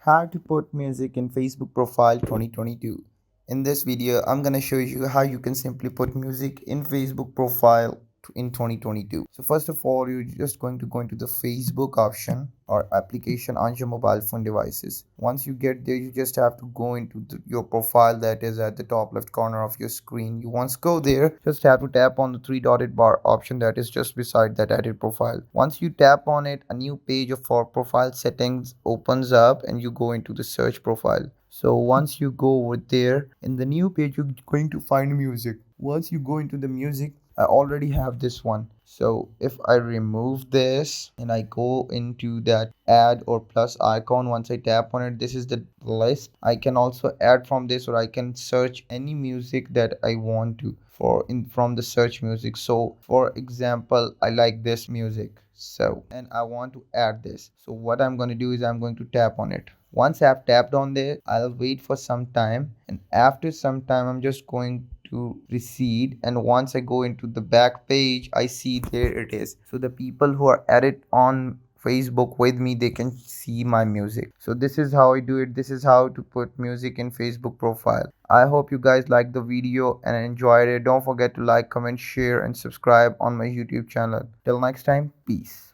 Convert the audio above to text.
How to put music in Facebook profile 2022. In this video, I'm gonna show you how you can simply put music in Facebook profile in 2022. So first of all, you're just going to go into the Facebook option or application on your mobile phone devices. Once you get there, you just have to go into your profile that is at the top left corner of your screen. You once go there, just have to tap on the three dotted bar option that is just beside that edit profile. Once you tap on it, a new page of our profile settings opens up and you go into the search profile. So once you go over there, in the new page, you're going to find music. Once you go into the music, I already have this one. So if I remove this and I go into that add or plus icon, once I tap on it, this is the list. I can also add from this, or I can search any music that I want to for in from the search music. So for example, I like this music, so and I want to add this. So what I'm going to do is I'm going to tap on it. Once I've tapped on there, I'll wait for some time, and after some time I'm just going to recede, and once I go into the back page, I see there it is. So the people who are added on Facebook with me, they can see my music. So this is how I do it. This is how to put music in Facebook profile. I hope you guys liked the video and enjoyed it. Don't forget to like, comment, share and subscribe on my YouTube channel. Till next time, peace.